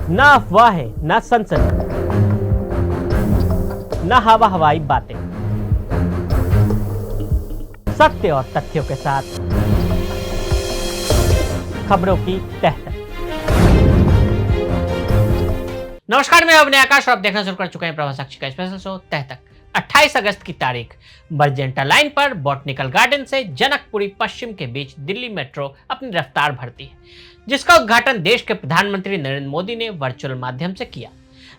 ना अफवाहें, ना सनसनी, ना हवा हवाई बातें, सत्य और तथ्यों के साथ खबरों की तह तक। नमस्कार, मैं अभिनय आकाश और आप देखना शुरू कर चुके हैं प्रभात साक्षी का स्पेशल शो तह तक। 28 अगस्त की तारीख बरजेंटा लाइन पर बॉटनिकल गार्डन से जनकपुरी पश्चिम के बीच दिल्ली मेट्रो अपनी रफ्तार भरती है, जिसका उद्घाटन देश के प्रधानमंत्री नरेंद्र मोदी ने वर्चुअल माध्यम से किया।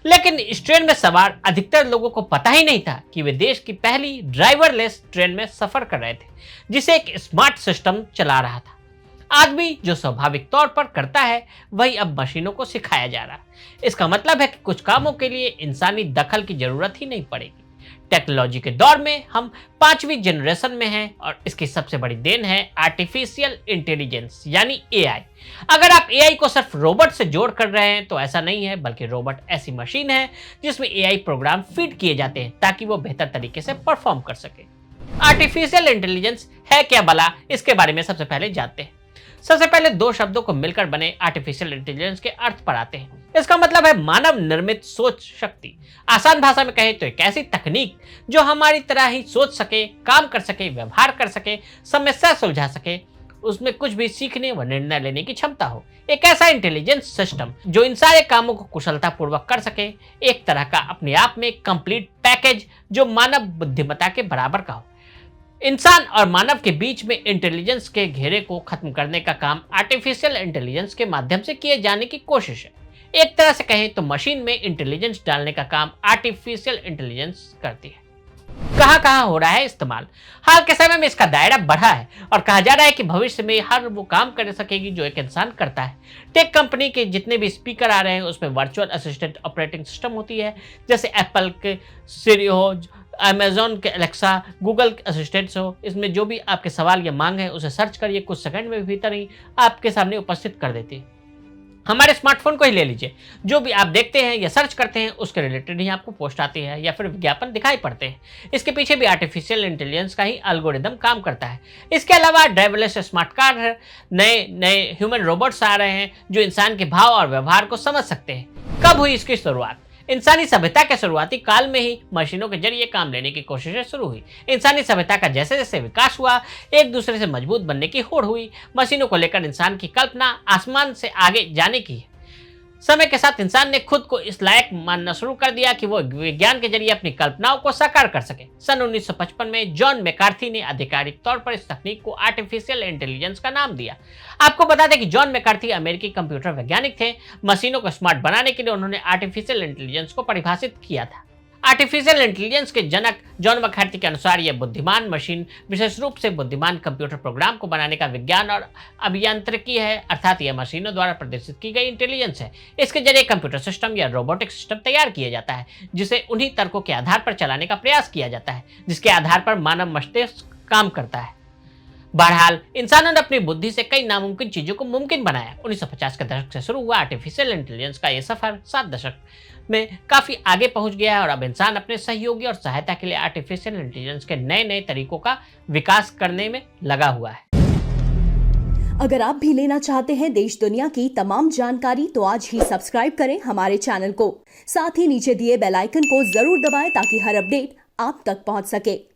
लेकिन इस ट्रेन में सवार अधिकतर लोगों को पता ही नहीं था कि वे देश की पहली ड्राइवरलेस ट्रेन में सफर कर रहे थे, जिसे एक स्मार्ट सिस्टम चला रहा था। आदमी जो स्वाभाविक तौर पर करता है, वही अब मशीनों को सिखाया जा रहा है। इसका मतलब है कि कुछ कामों के लिए इंसानी दखल की जरूरत ही नहीं पड़ेगी। टेक्नोलॉजी के दौर में हम 5वीं जनरेशन में हैं और इसकी सबसे बड़ी देन है आर्टिफिशियल इंटेलिजेंस यानी एआई। अगर आप एआई को सिर्फ रोबोट से जोड़ कर रहे हैं तो ऐसा नहीं है, बल्कि रोबोट ऐसी मशीन है जिसमें एआई प्रोग्राम फीड किए जाते हैं ताकि वो बेहतर तरीके से परफॉर्म कर सके। आर्टिफिशियल इंटेलिजेंस है क्या भला, इसके बारे में सबसे पहले जानते हैं। सबसे पहले दो शब्दों को मिलकर बने आर्टिफिशियल इंटेलिजेंस के अर्थ पर आते हैं। इसका मतलब है मानव निर्मित सोच शक्ति। आसान भाषा में कहें तो एक ऐसी तकनीक जो हमारी तरह ही सोच सके, काम कर सके, व्यवहार कर सके, समस्या सुलझा सके, उसमें कुछ भी सीखने व निर्णय लेने की क्षमता हो। एक ऐसा इंटेलिजेंस सिस्टम जो इन सारे कामों को कुशलता पूर्वक कर सके, एक तरह का अपने आप में कंप्लीट पैकेज जो मानव बुद्धिमत्ता के बराबर का हो। इंसान और मानव के बीच में इंटेलिजेंस के घेरे को खत्म करने का काम आर्टिफिशियल इंटेलिजेंस के माध्यम से किए जाने की कोशिश है। एक तरह से कहें तो मशीन में इंटेलिजेंस डालने का काम आर्टिफिशियल इंटेलिजेंस करती है। कहां कहां हो रहा है इस्तेमाल? हाल के समय में इसका दायरा बढ़ा है और कहा जा रहा है कि भविष्य में हर वो काम कर सकेगी जो एक इंसान करता है। टेक कंपनी के जितने भी स्पीकर आ रहे हैं उसमें वर्चुअल असिस्टेंट ऑपरेटिंग सिस्टम होती है, जैसे एप्पल के सिरी हो, अमेजॉन के एलेक्सा, गूगल के असिस्टेंट्स हो। इसमें जो भी आपके सवाल या मांग है उसे सर्च करिए, कुछ सेकंड में भीतर ही आपके सामने उपस्थित कर देती है। हमारे स्मार्टफोन को ही ले लीजिए, जो भी आप देखते हैं या सर्च करते हैं उसके रिलेटेड ही आपको पोस्ट आती है या फिर विज्ञापन दिखाई पड़ते हैं। इसके पीछे भी आर्टिफिशियल इंटेलिजेंस का ही एल्गोरिदम काम करता है। इसके अलावा ड्राइवरलेस स्मार्ट कार है, नए नए ह्यूमन रोबोट्स आ रहे हैं जो इंसान के भाव और व्यवहार को समझ सकते हैं। कब हुई इसकी शुरुआत? इंसानी सभ्यता के शुरुआती काल में ही मशीनों के जरिए काम लेने की कोशिशें शुरू हुई। इंसानी सभ्यता का जैसे जैसे विकास हुआ, एक दूसरे से मजबूत बनने की होड़ हुई। मशीनों को लेकर इंसान की कल्पना आसमान से आगे जाने की है। समय के साथ इंसान ने खुद को इस लायक मानना शुरू कर दिया कि वो विज्ञान के जरिए अपनी कल्पनाओं को साकार कर सके। सन 1955 में जॉन मैकार्थी ने आधिकारिक तौर पर इस तकनीक को आर्टिफिशियल इंटेलिजेंस का नाम दिया। आपको बता दें कि जॉन मैकार्थी अमेरिकी कंप्यूटर वैज्ञानिक थे। मशीनों को स्मार्ट बनाने के लिए उन्होंने आर्टिफिशियल इंटेलिजेंस को परिभाषित किया था। आर्टिफिशियल इंटेलिजेंस के जनक जॉन मैकार्थी के अनुसार यह बुद्धिमान मशीन विशेष रूप से बुद्धिमान कंप्यूटर प्रोग्राम को बनाने का विज्ञान और अभियांत्रिकी है, अर्थात यह मशीनों द्वारा प्रदर्शित की गई इंटेलिजेंस है। इसके जरिए कंप्यूटर सिस्टम या रोबोटिक सिस्टम तैयार किया जाता है, जिसे उन्हीं तर्कों के आधार पर चलाने का प्रयास किया जाता है जिसके आधार पर मानव मस्तिष्क काम करता है। बहरहाल इंसानों ने अपनी बुद्धि से कई नामुमकिन चीजों को मुमकिन बनाया। 1950 के दशक से शुरू हुआ आर्टिफिशियल इंटेलिजेंस का यह सफर 7 दशक में काफी आगे पहुंच गया है और अब इंसान अपने सहयोगी और सहायता के लिए आर्टिफिशियल इंटेलिजेंस के नए नए तरीकों का विकास करने में लगा हुआ है। अगर आप भी लेना चाहते हैं देश दुनिया की तमाम जानकारी तो आज ही सब्सक्राइब करें हमारे चैनल को। साथ ही नीचे दिए बेल आइकन को जरूर दबाएं ताकि हर अपडेट आप तक पहुंच सके।